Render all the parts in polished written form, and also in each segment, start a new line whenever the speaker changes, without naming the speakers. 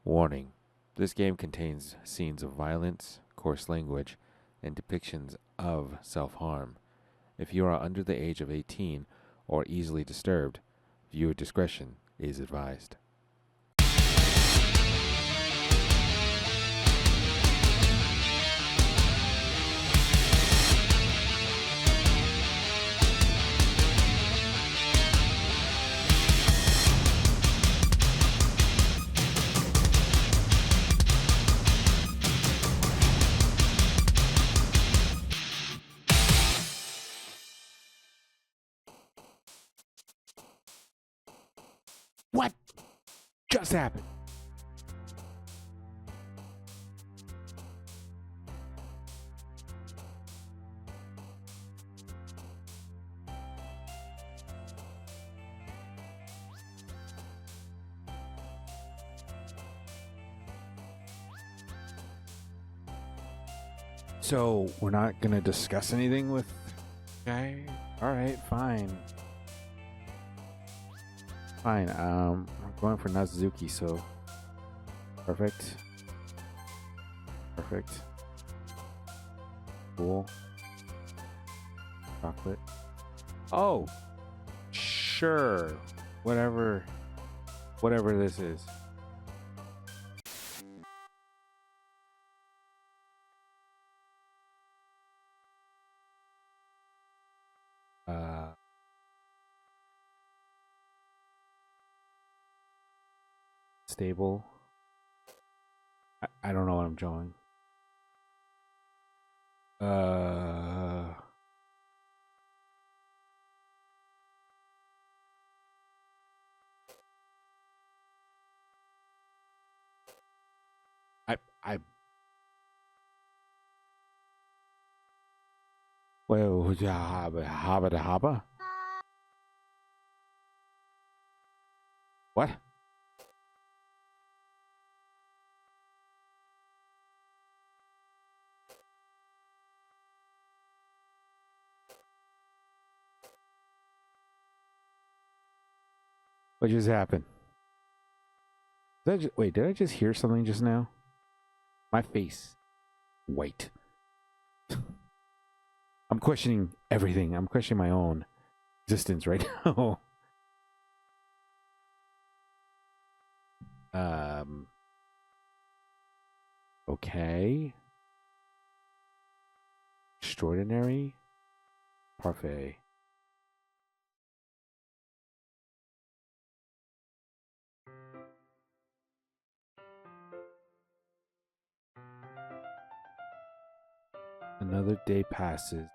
Warning: this game contains scenes of violence, coarse language, and depictions of self-harm. If you are under the age of 18 or easily disturbed, viewer discretion is advised. What just happened? So we're not gonna discuss anything with guy? Alright, fine. Fine, I'm going for Nazuki, so perfect. Perfect. Cool. Chocolate. Oh, sure. Whatever this is. Stable. I don't know what I'm drawing. I well, haba. What? What just happened? Wait, did I just hear something just now? My face. White. I'm questioning everything. I'm questioning my own existence right now. Okay. Extraordinary. Parfait. Another day passes.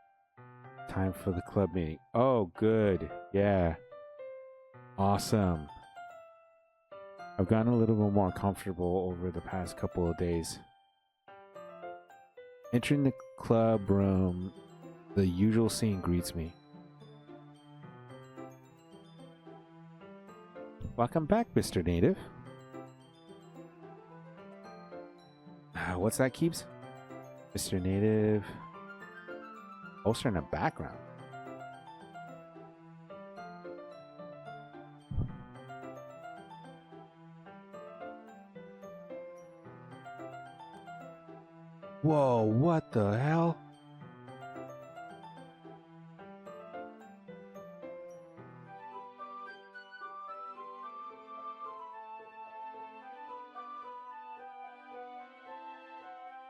Time for the club meeting. Oh, good. Yeah. Awesome. I've gotten a little bit more comfortable over the past couple of days. Entering the club room, the usual scene greets me. Welcome back, Mr. Native. What's that, Keeps? Mr. Native. Poster in the background. Whoa, what the hell?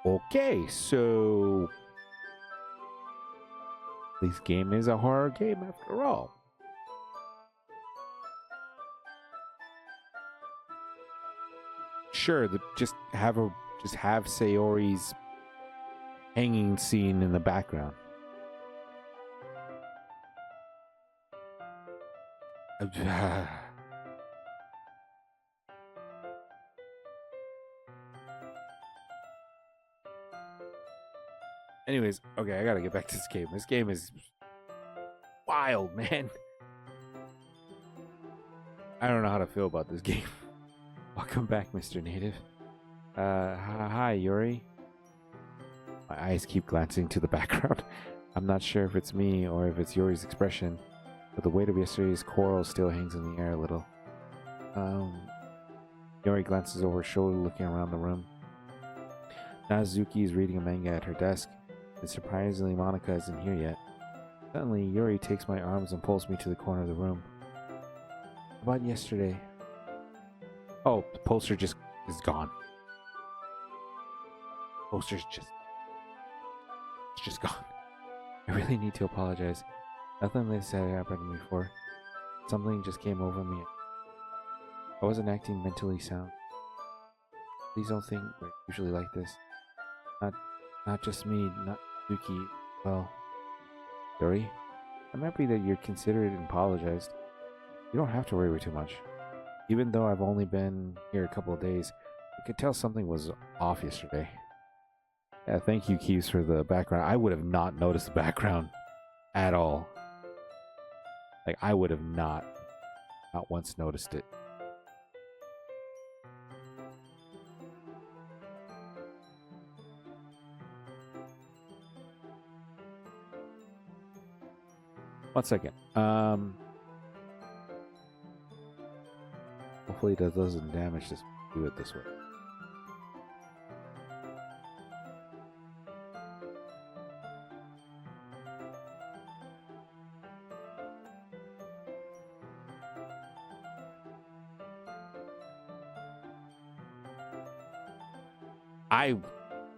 Okay, so this game is a horror game after all. Sure, just have Sayori's hanging scene in the background. Anyways, okay, I gotta get back to this game. This game is wild, man. I don't know how to feel about this game. Welcome back, Mr. Native. Hi, Yuri. My eyes keep glancing to the background. I'm not sure if it's me or if it's Yuri's expression, but the weight of yesterday's quarrel still hangs in the air a little. Yuri glances over her shoulder, looking around the room. Nazuki is reading a manga at her desk, and surprisingly, Monica isn't here yet. Suddenly, Yuri takes my arms and pulls me to the corner of the room. About yesterday. Oh, the poster just is gone. Poster's just gone. I really need to apologize. Nothing like this had happened to me before. Something just came over me. I wasn't acting mentally sound. Please don't think we're usually like this. Not just me, not Doki. Well, Yuri, I'm happy that you're considerate and apologized. You don't have to worry too much. Even though I've only been here a couple of days, I could tell something was off yesterday. Yeah, thank you, Keys, for the background. I would have not noticed the background at all. Like, I would have not once noticed it. One second. Hopefully that doesn't damage this. Do it this way.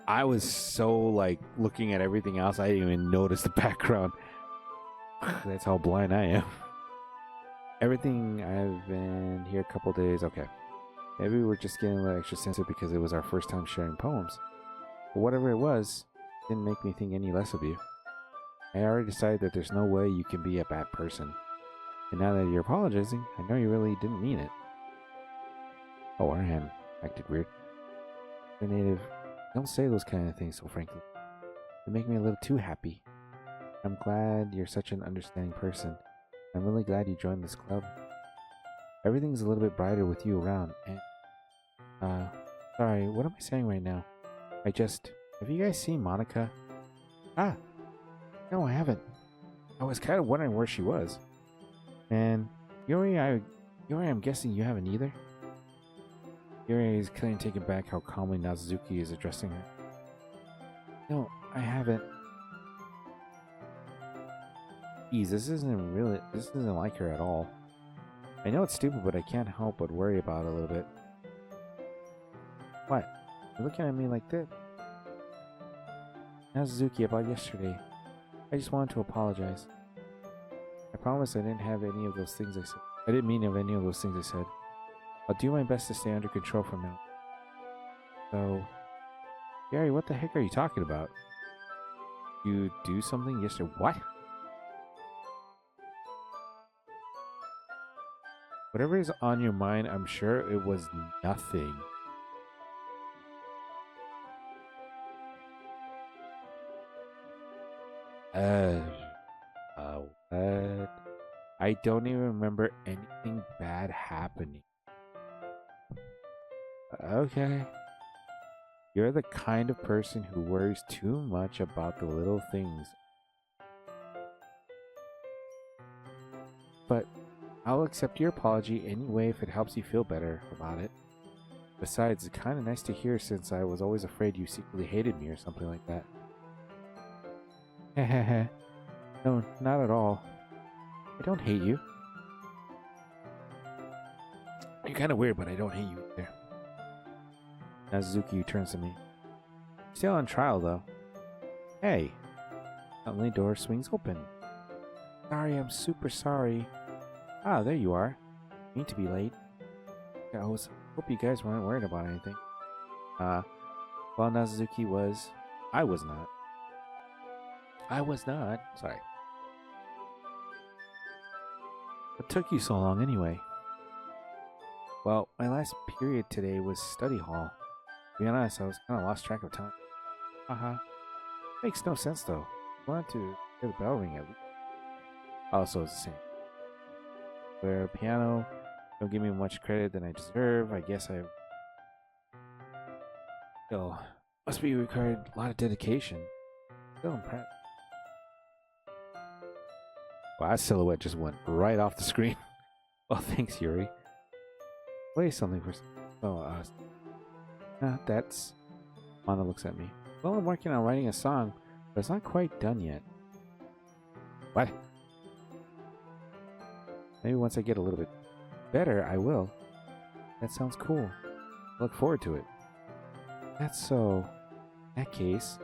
I was so like looking at everything else, I didn't even notice the background. That's how blind I am. Everything, I've been here a couple days. Okay, maybe we're just getting a little extra sensitive because it was our first time sharing poems. But whatever it was, it didn't make me think any less of you. I already decided that there's no way you can be a bad person. And now that you're apologizing, I know you really didn't mean it. Oh, our hand acted weird. The native, don't say those kind of things so frankly. They make me a little too happy. I'm glad you're such an understanding person. I'm really glad you joined this club. Everything's a little bit brighter with you around, and... sorry, what am I saying right now? Have you guys seen Monica? Ah! No, I haven't. I was kind of wondering where she was. And, Yuri, I'm guessing you haven't either? Yuri is clearly taken back how calmly Nazuki is addressing her. No, I haven't. Geez, this isn't like her at all. I know it's stupid, but I can't help but worry about it a little bit. What? You're looking at me like that? Nazuki, about yesterday. I just wanted to apologize. I promise I didn't have any of those things I said. I didn't mean of any of those things I said. I'll do my best to stay under control from now. So, Gary, what the heck are you talking about? You do something yesterday? What? Whatever is on your mind, I'm sure it was nothing. What? I don't even remember anything bad happening. Okay. You're the kind of person who worries too much about the little things. But I'll accept your apology anyway if it helps you feel better about it. Besides, it's kind of nice to hear since I was always afraid you secretly hated me or something like that. Hehehe. No, not at all. I don't hate you. You're kind of weird, but I don't hate you either. Nazuki turns to me. Still on trial, though. Hey. Suddenly, door swings open. Sorry, I'm super sorry. Ah, there you are. Mean to be late. I hope you guys weren't worried about anything. Well, Nazuki was. I was not. Sorry. What took you so long anyway? Well, my last period today was study hall. To be honest, I was kind of lost track of time. Makes no sense though. I wanted to hear the bell ring at least. Also, it's the same. Where piano don't give me much credit than I deserve. I guess I still must be required a lot of dedication. Still impressed. Wow, that silhouette just went right off the screen. Well, thanks, Yuri. Play something for. Oh, that's... Mana looks at me. Well, I'm working on writing a song, but it's not quite done yet. What? Maybe once I get a little bit better, I will. That sounds cool. I look forward to it. That's so... In that case,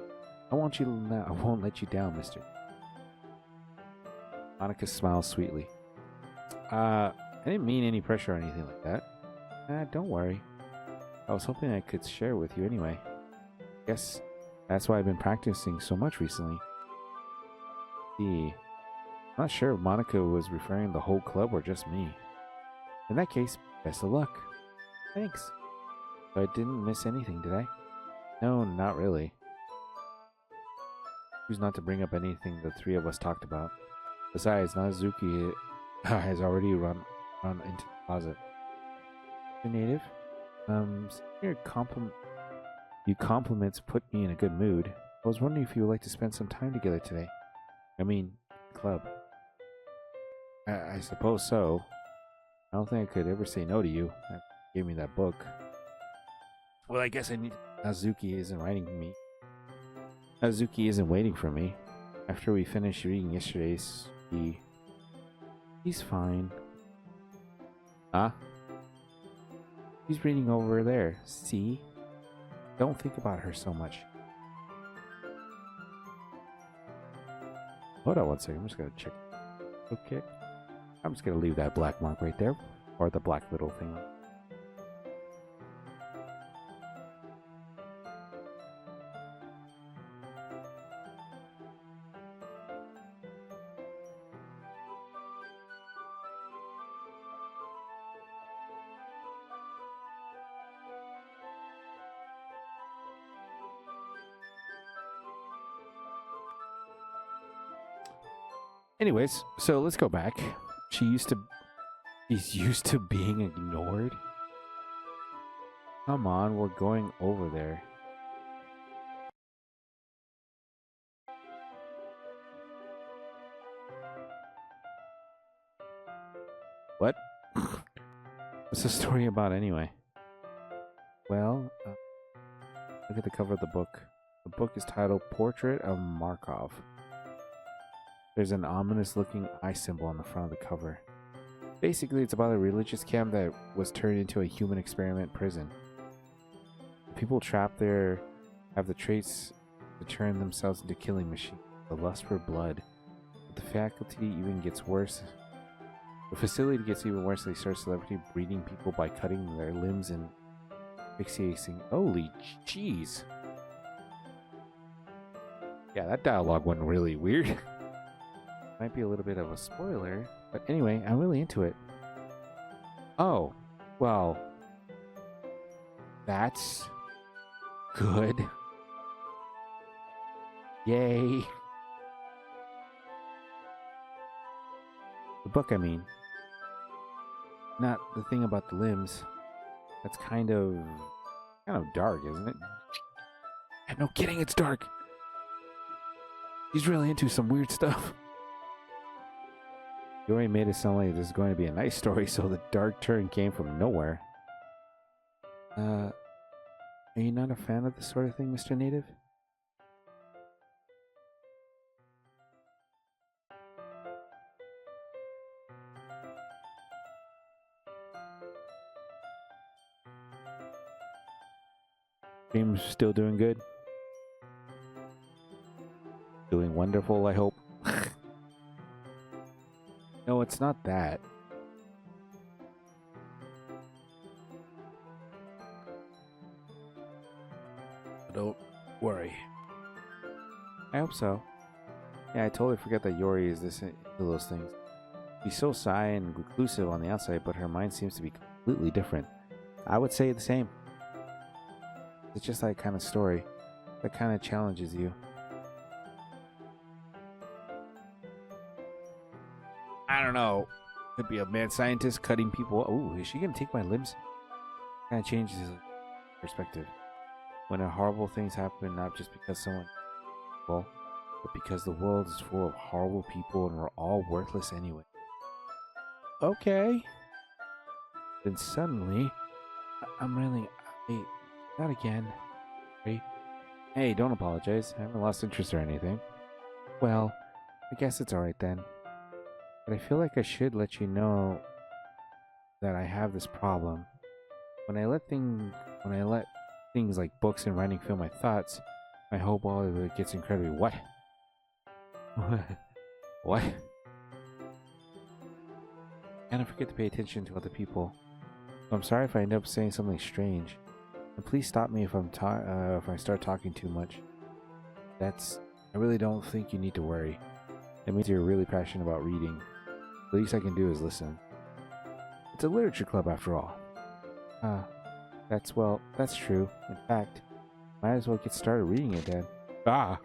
I won't let you down, mister. Monica smiles sweetly. I didn't mean any pressure or anything like that. Don't worry. I was hoping I could share with you anyway. Guess that's why I've been practicing so much recently. I'm not sure if Monica was referring to the whole club or just me. In that case, best of luck. Thanks. So I didn't miss anything, did I? No, not really. Choose not to bring up anything the three of us talked about. Besides, Nazuki has already run into the closet. You're native? Your compliments put me in a good mood. I was wondering if you would like to spend some time together today. I mean, club. I suppose so. I don't think I could ever say no to you. You gave me that book. Well, I guess Nazuki isn't waiting for me. After we finished reading yesterday's, he's fine. Huh? He's reading over there. See? Don't think about her so much. Hold on one second. I'm just gonna check. Okay. I'm just gonna leave that black mark right there. Or the black little thing. Anyways, so let's go back. She's used to being ignored. Come on, we're going over there. What? What's the story about anyway? Well, look at the cover of the book. The book is titled Portrait of Markov. There's an ominous-looking eye symbol on the front of the cover. Basically, it's about a religious camp that was turned into a human experiment prison. The people trapped there have the traits to turn themselves into killing machines, the lust for blood. But the faculty even gets worse. The facility gets even worse. They start celebrity breeding people by cutting their limbs and asphyxiating. Holy jeez. Yeah, that dialogue went really weird. Might be a little bit of a spoiler, but anyway, I'm really into it. Oh, well, that's good. Yay. The book, I mean. Not the thing about the limbs. That's kind of dark, isn't it? No kidding, it's dark. He's really into some weird stuff. You already made it sound like this is going to be a nice story, so the dark turn came from nowhere. Are you not a fan of this sort of thing, Mr. Native? Dream's still doing good? Doing wonderful, I hope. No, it's not that. Don't worry. I hope so. Yeah, I totally forgot that Yori is into those things. She's so shy and reclusive on the outside, but her mind seems to be completely different. I would say the same. It's just that kind of story that kind of challenges you. I don't know. Could be a mad scientist cutting people. Oh, is she gonna take my limbs? Kind of changes his perspective. When horrible things happen, not just because someone, well, but because the world is full of horrible people and we're all worthless anyway. Okay. Then suddenly, I'm really. Hey, not again. Hey, hey, don't apologize. I haven't lost interest or anything. Well, I guess it's alright then. But I feel like I should let you know that I have this problem. When I let things, when I let things like books and writing fill my thoughts, my whole body gets incredibly what? What? And I forget to pay attention to other people. So I'm sorry if I end up saying something strange. And please stop me if if I start talking too much. I really don't think you need to worry. It means you're really passionate about reading. The least I can do is listen. It's a literature club after all. Ah, that's true. In fact, might as well get started reading it then. Ah!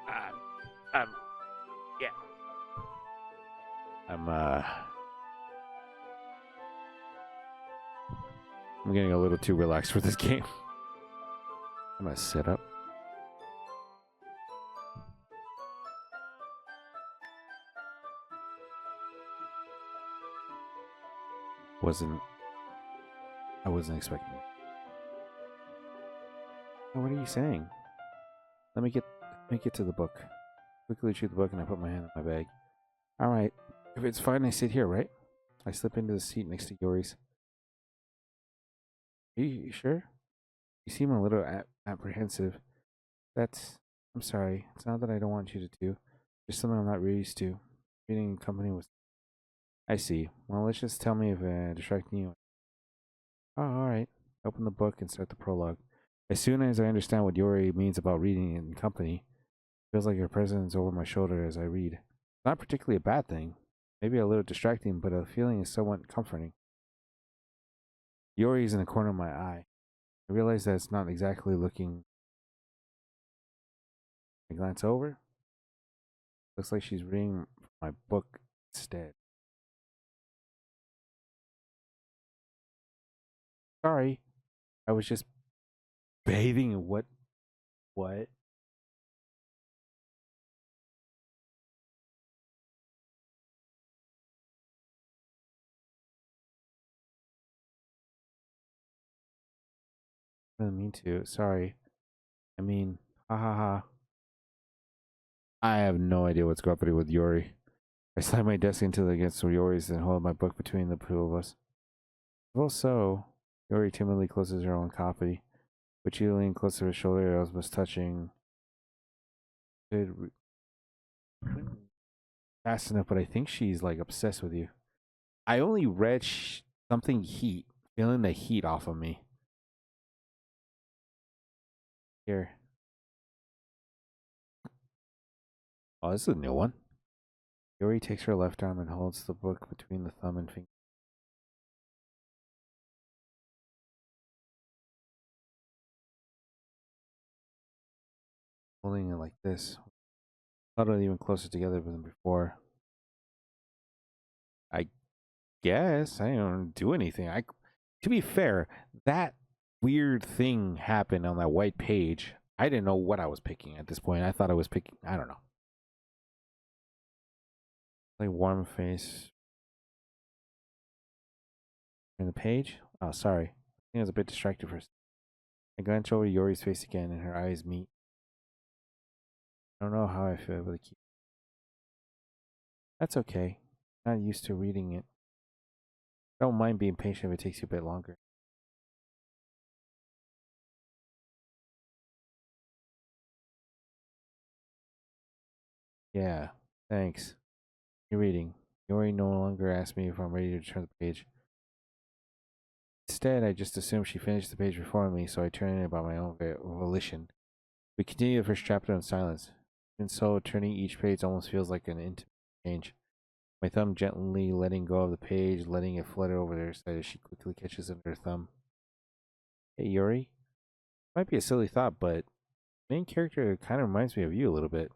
Um, um, yeah. I'm, uh... I'm getting a little too relaxed for this game. I'm gonna sit up. Wasn't... I wasn't expecting it. Oh, what are you saying? Let me get to the book. Quickly retrieve the book and I put my hand in my bag. Alright. If it's fine, I sit here, right? I slip into the seat next to Yori's. Are you sure? You seem a little apprehensive. I'm sorry. It's not that I don't want you to do. Just something I'm not really used to. Reading in company was. I see. Well, let's just tell me if distracting you. Oh, alright. Open the book and start the prologue. As soon as I understand what Yori means about reading in company, it feels like her presence over my shoulder as I read. Not particularly a bad thing. Maybe a little distracting, but the feeling is somewhat comforting. Yori is in the corner of my eye. I realize that it's not exactly looking. I glance over. Looks like she's reading my book instead. Sorry, I was just bathing in what? What? I didn't mean to. Sorry. I mean, ha ha ha. I have no idea what's happening with Yori. I slam my desk into against Yori's and hold my book between the two of us. Well, so Yori timidly closes her own copy, but she leaned close to her shoulder, almost touching. Good, fast enough, but I think she's like obsessed with you. I only read something heat, feeling the heat off of me. Here. Oh, this is a new one. Yori takes her left arm and holds the book between the thumb and finger. Holding it like this. Huddled even closer together than before. I guess I don't do anything. To be fair, that weird thing happened on that white page. I didn't know what I was picking at this point. I thought I was picking. I don't know. Like warm face in the page. Oh, sorry. I think I was a bit distracted for a second. I glance over Yori's face again, and her eyes meet. I don't know how I feel about the key. That's okay. I'm not used to reading it. I don't mind being patient if it takes you a bit longer. Yeah, thanks. You're reading. Yori no longer asks me if I'm ready to turn the page. Instead, I just assume she finished the page before me, so I turn it by my own volition. We continue the first chapter in silence. And so, turning each page almost feels like an intimate change. My thumb gently letting go of the page, letting it flutter over her side as she quickly catches it with her thumb. Hey, Yuri. Might be a silly thought, but main character kind of reminds me of you a little bit.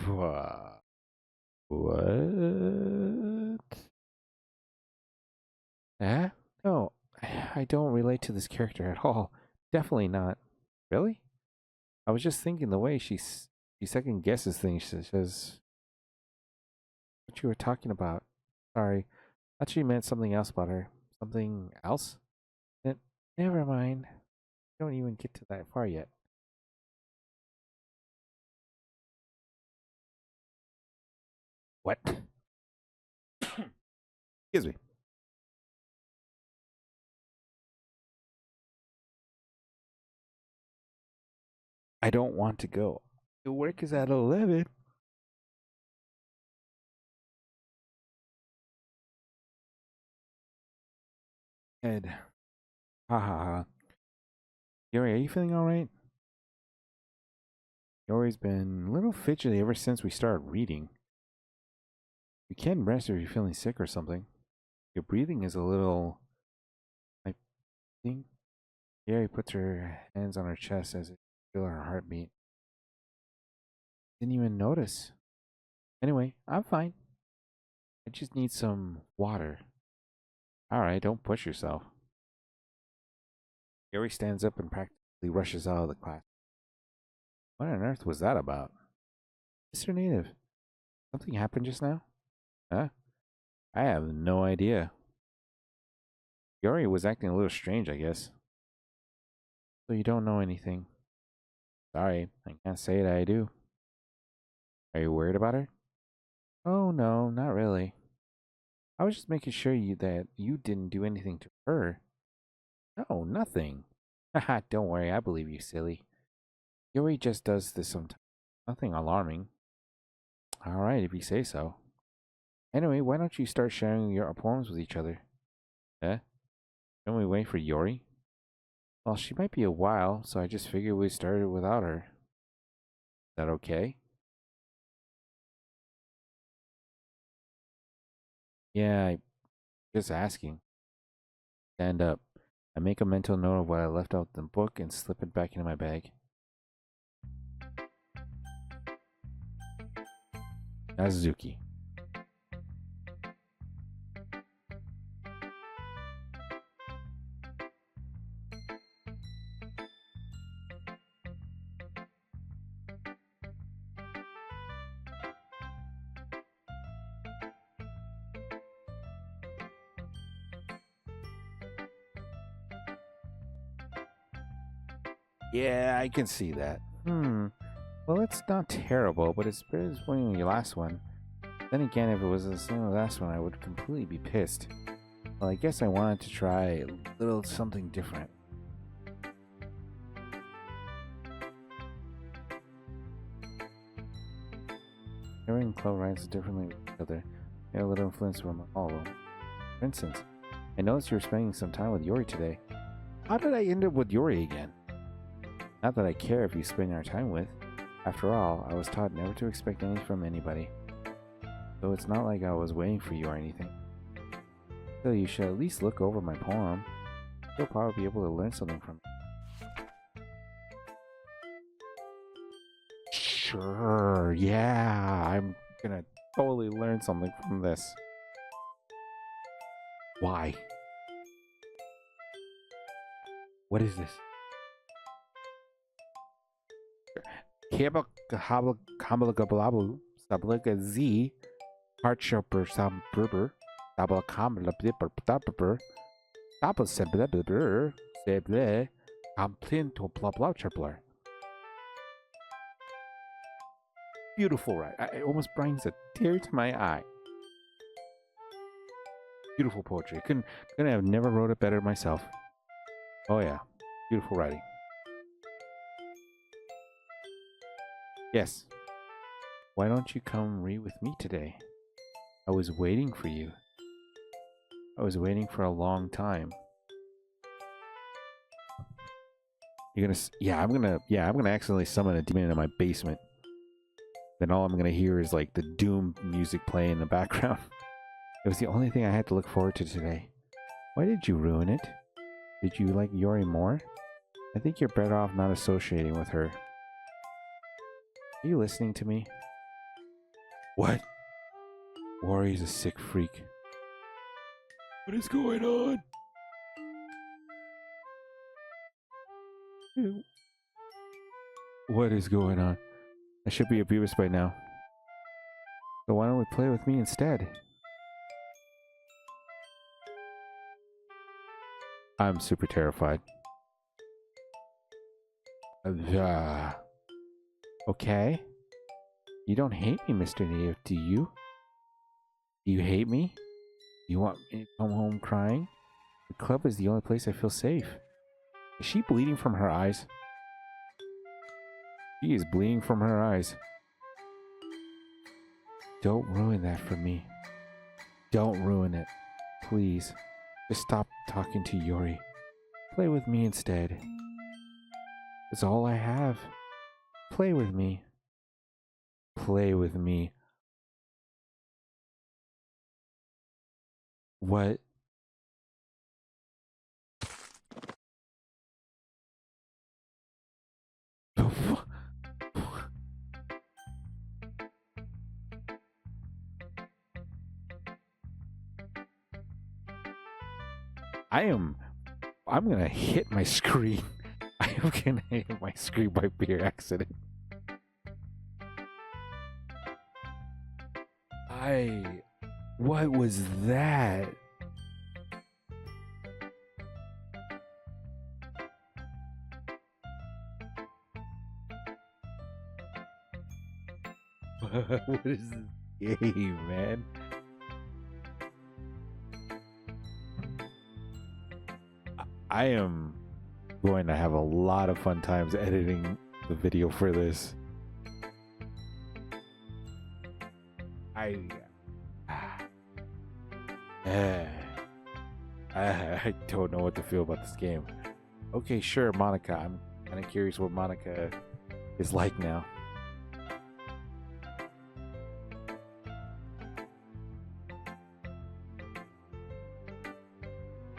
What? Eh? No, I don't relate to this character at all. Definitely not. Really? I was just thinking the way she second guesses things. She says what you were talking about. Sorry, I thought you meant something else about her. Something else? Ne- Never mind. Don't even get to that far yet. What? Excuse me. I don't want to go. The work is at 11. Ed. Ha ha ha. Yuri, are you feeling alright? Yuri's been a little fidgety ever since we started reading. You can rest if you're feeling sick or something. Your breathing is a little. I think. Yuri puts her hands on her chest as it feel her heartbeat. Didn't even notice. Anyway, I'm fine. I just need some water. Alright, don't push yourself. Yuri stands up and practically rushes out of the class. What on earth was that about? Mr. Native, something happened just now? Huh? I have no idea. Yuri was acting a little strange, I guess. So you don't know anything. Sorry, I can't say that I do. Are you worried about her? Oh no, not really. I was just making sure that you didn't do anything to her. No, nothing. Haha, don't worry, I believe you, silly. Yuri just does this sometimes. Nothing alarming. Alright, if you say so. Anyway, why don't you start sharing your poems with each other? Eh? Don't we wait for Yuri? Well, she might be a while, so I just figured we'd start it without her. Is that okay? Yeah, I just asking. Stand up. I make a mental note of what I left out in the book and slip it back into my bag. Azuki. Yeah, I can see that. Well, it's not terrible, but it's better than your last one. Then again, if it was the same as the last one, I would completely be pissed. Well, I guess I wanted to try a little something different. Harry and Chloe writes differently with each other. They have a little influence from all of them. For instance, I noticed you were spending some time with Yuri today. How did I end up with Yuri again? Not that I care if you spend our time with. After all, I was taught never to expect anything from anybody. So it's not like I was waiting for you or anything. Still, you should at least look over my poem. You'll probably be able to learn something from it. Sure, yeah, I'm gonna totally learn something from this. Why? What is this? Kabalagablabu, Sablika Z, Heartshopper, Sam Berber, Dabalakamalabber, Double Sebler, Seble, Complinto blah blah tripler. Beautiful, right? It almost brings a tear to my eye. Beautiful poetry. Couldn't have never wrote it better myself. Oh yeah, beautiful writing. Yes. Why don't you come read with me today? I was waiting for you. I was waiting for a long time. You're gonna, I'm gonna accidentally summon a demon in my basement. Then all I'm gonna hear is like the Doom music playing in the background. It was the only thing I had to look forward to today. Why did you ruin it? Did you like Yuri more? I think you're better off not associating with her. Are you listening to me? What? Yuri's a sick freak. What is going on? What is going on? I should be a Beavis by now. So why don't we play with me instead? I'm super terrified. Okay. You don't hate me, Mr. Native, do you? Do you hate me? Do you want me to come home crying? The club is the only place I feel safe. Is she bleeding from her eyes? She is bleeding from her eyes. Don't ruin that for me. Don't ruin it. Please. Just stop talking to Yuri. Play with me instead. It's all I have. Play with me. Play with me. What? I'm gonna hit my screen. I am gonna hit my screen by pure accident. What was that? What is this game, man? I am going to have a lot of fun times editing the video for this. I don't know what to feel about this game. Okay, sure, Monica. I'm kind of curious what Monica is like now.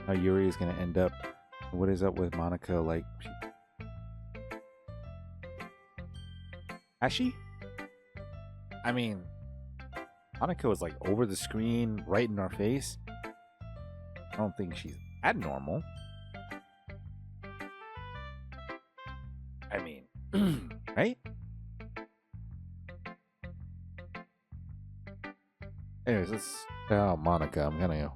How Yuri is going to end up. What is up with Monica? Like, has she? I mean, Monica was like over the screen, right in our face. I don't think she's that normal. I mean, right? Anyways, let's. Oh, Monica, I'm gonna go.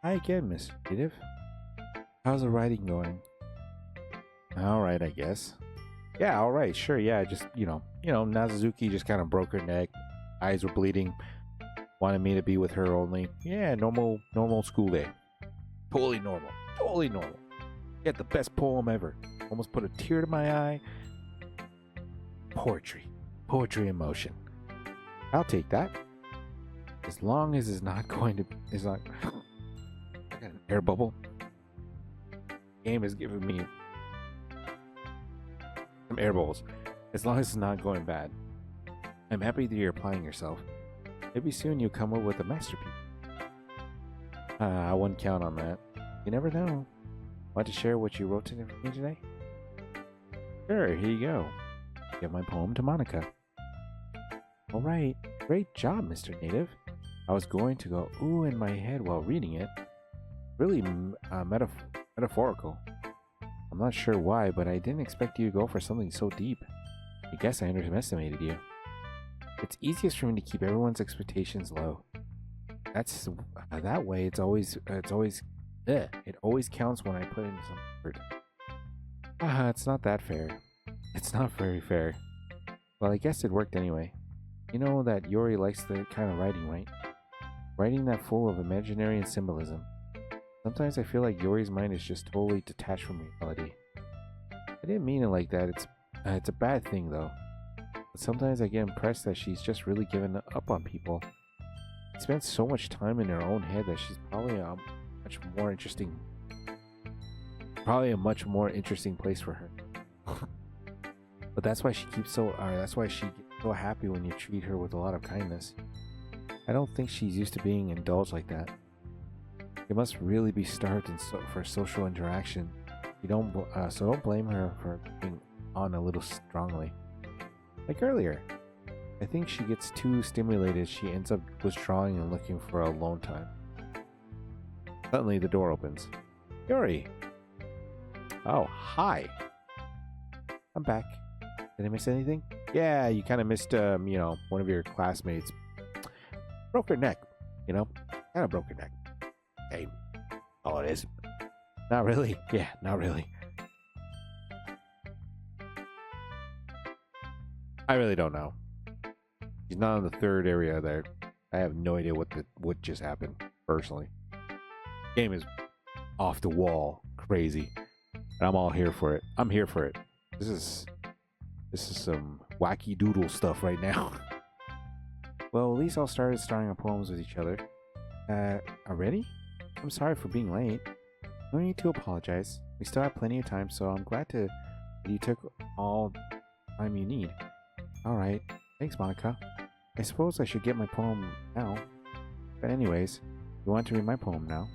Hi again, Miss Native. How's the writing going? Alright, I guess. Yeah, alright, sure, yeah, just, Nazuzuki just kind of broke her neck. Eyes were bleeding. Wanted me to be with her only. Yeah, normal school day. Totally normal. Totally normal. Get the best poem ever. Almost put a tear to my eye. Poetry. Poetry in motion. I'll take that. As long as it's not going to... It's not... I got an air bubble. Game is giving me some air bubbles. As long as it's not going bad. I'm happy that you're applying yourself. Maybe soon you'll come up with a masterpiece. I wouldn't count on that. You never know. Want to share what you wrote to me today? Sure, here you go. Give my poem to Monica. Alright, great job, Mr. Native. I was going to go ooh in my head while reading it. Really metaphorical. I'm not sure why, but I didn't expect you to go for something so deep. I guess I underestimated you. It's easiest for me to keep everyone's expectations low. That's that way. It always counts when I put in some effort. It's not that fair. It's not very fair. Well, I guess it worked anyway. You know that Yuri likes the kind of writing, right? Writing that full of imaginary and symbolism. Sometimes I feel like Yuri's mind is just totally detached from reality. I didn't mean it like that. It's a bad thing though. But sometimes I get impressed that she's just really given up on people. She spends so much time in her own head that she's probably a much more interesting place for her. But that's why she gets so happy when you treat her with a lot of kindness. I don't think she's used to being indulged like that. It must really be starved for social interaction. So don't blame her for being on a little strongly. Like earlier, I think she gets too stimulated. She ends up withdrawing and looking for alone time. Suddenly, the door opens. Yuri! Oh, hi. I'm back. Did I miss anything? Yeah, you kind of missed, one of your classmates broke her neck. Kind of broke her neck. Hey, all it is. Not really. Yeah, not really. I really don't know. He's not in the third area there. I have no idea what just happened, personally. Game is off the wall, crazy. And I'm all here for it. I'm here for it. This is some wacky doodle stuff right now. Well, at least all started starting our poems with each other. Already? I'm sorry for being late. No need to apologize. We still have plenty of time, so I'm glad that you took all time you need. Alright. Thanks, Monica. I suppose I should get my poem now. But anyways, you want to read my poem now?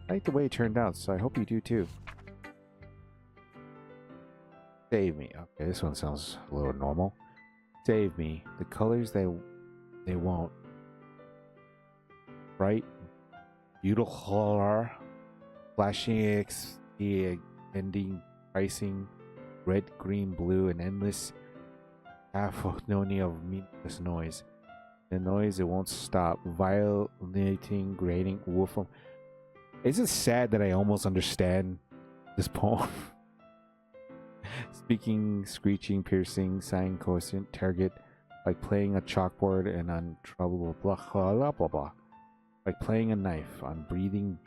I like the way it turned out, so I hope you do too. Save me. Okay, this one sounds a little normal. Save me. The colors they won't. Bright, beautiful, flashing, ending, pricing, red, green, blue, and endless cacophony of meaningless noise. The noise, it won't stop. Violating, grating, woof. Is it sad that I almost understand this poem? Speaking, screeching, piercing, sighing, constant, target, like playing a chalkboard and untroublable, blah, blah, blah, blah, blah. Like playing a knife on breathing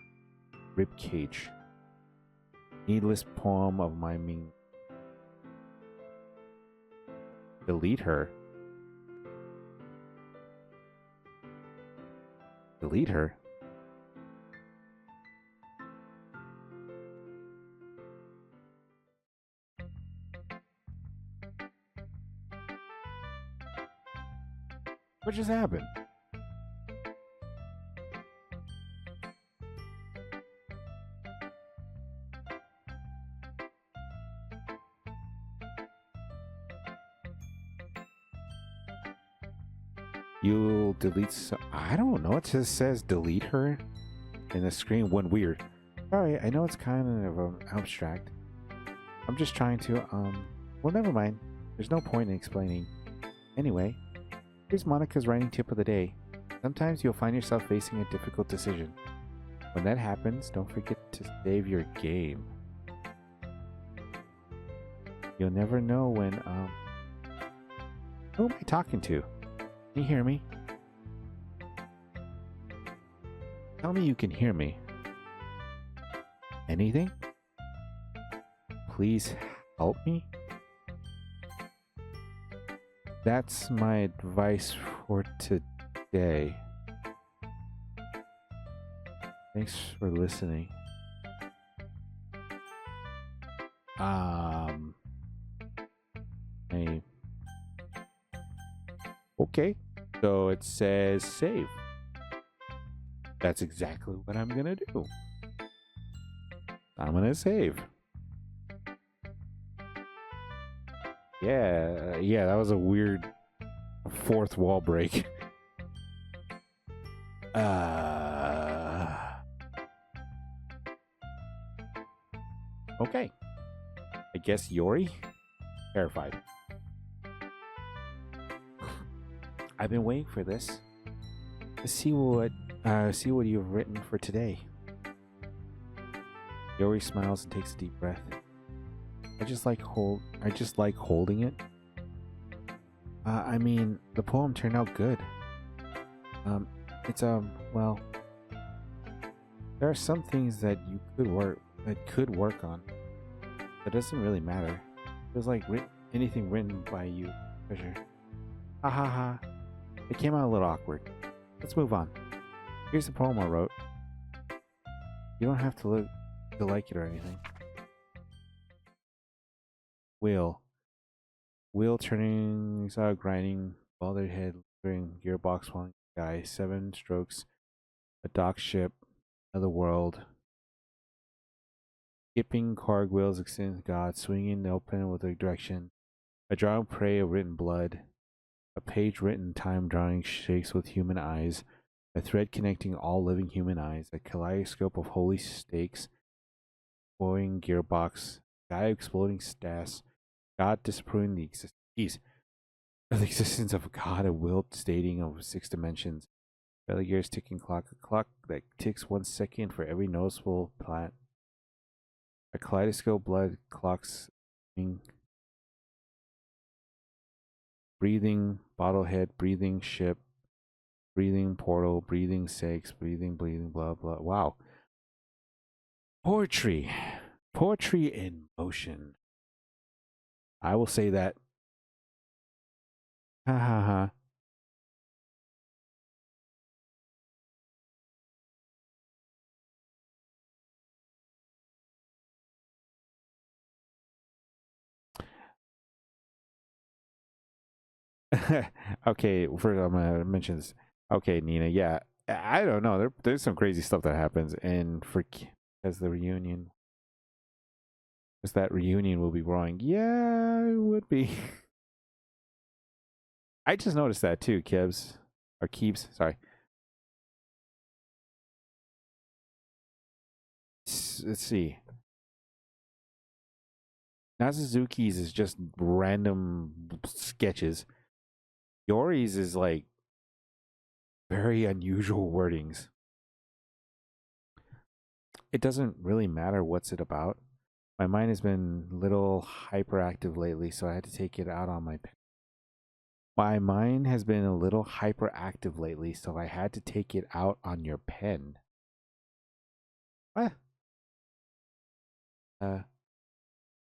rib cage. Needless poem of my meaning. Delete her. Delete her? What just happened? You'll delete I don't know. It just says delete her. And the screen went weird. Sorry, I know it's kind of abstract. I'm just trying to, well, never mind. There's no point in explaining. Anyway, here's Monica's writing tip of the day. Sometimes you'll find yourself facing a difficult decision. When that happens, don't forget to save your game. You'll never know when, who am I talking to? Can you hear me? Tell me you can hear me. Anything? Please help me? That's my advice for today. Thanks for listening. Hey. Okay, so it says save. That's exactly what I'm gonna do. I'm gonna save. Yeah, that was a weird fourth wall break. Okay. I guess Yuri? Terrified. I've been waiting for this. Let's see what you've written for today. Yuri smiles and takes a deep breath. I just like holding it. I mean, the poem turned out good. Well, there are some things that you could work on. It doesn't really matter. It was like anything written by you, treasure. Ha ha ha. It came out a little awkward. Let's move on. Here's the poem I wrote. You don't have to like it or anything. Wheel turning, saw grinding, balded head, gearbox falling sky, 7 strokes, a dock ship, another world. Skipping cartwheels extends God, swinging open with a direction. A drawing prey of written blood. A page written time drawing shakes with human eyes. A thread connecting all living human eyes, a kaleidoscope of holy stakes, glowing gearbox, sky exploding stas, God disapproving the existence of God, a will stating of 6 dimensions. Belly gears ticking clock, a clock that ticks 1 second for every noticeable plant. A kaleidoscope blood clocks, breathing bottlehead, breathing ship, breathing portal, breathing sakes, breathing bleeding, blah blah. Wow. Poetry. Poetry in motion. I will say that. Ha ha ha. Okay, first I'm gonna mention this. Okay, Nina. Yeah, I don't know. There's some crazy stuff that happens, and for as the reunion, as that reunion will be growing. Yeah, it would be. I just noticed that too, Kibs or Keeps. Sorry. Let's see. Nazuzuki's is just random sketches. Yori's is like very unusual wordings. It doesn't really matter what's it about. My mind has been a little hyperactive lately, so I had to take it out on my pen. My mind has been a little hyperactive lately, so I had to take it out on your pen. What? Uh,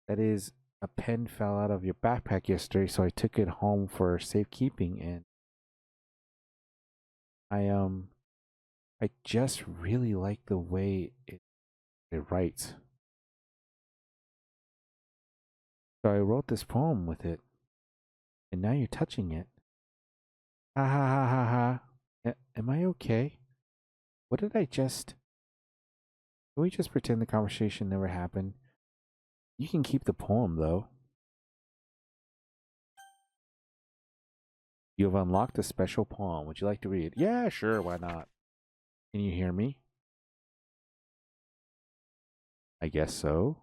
that is, a pen fell out of your backpack yesterday, so I took it home for safekeeping, and I just really like the way it writes. So I wrote this poem with it, and now you're touching it. Ha ha ha ha ha. Am I okay? What did I just. Can we just pretend the conversation never happened? You can keep the poem, though. You have unlocked a special poem. Would you like to read? Yeah, sure, why not? Can you hear me? I guess so.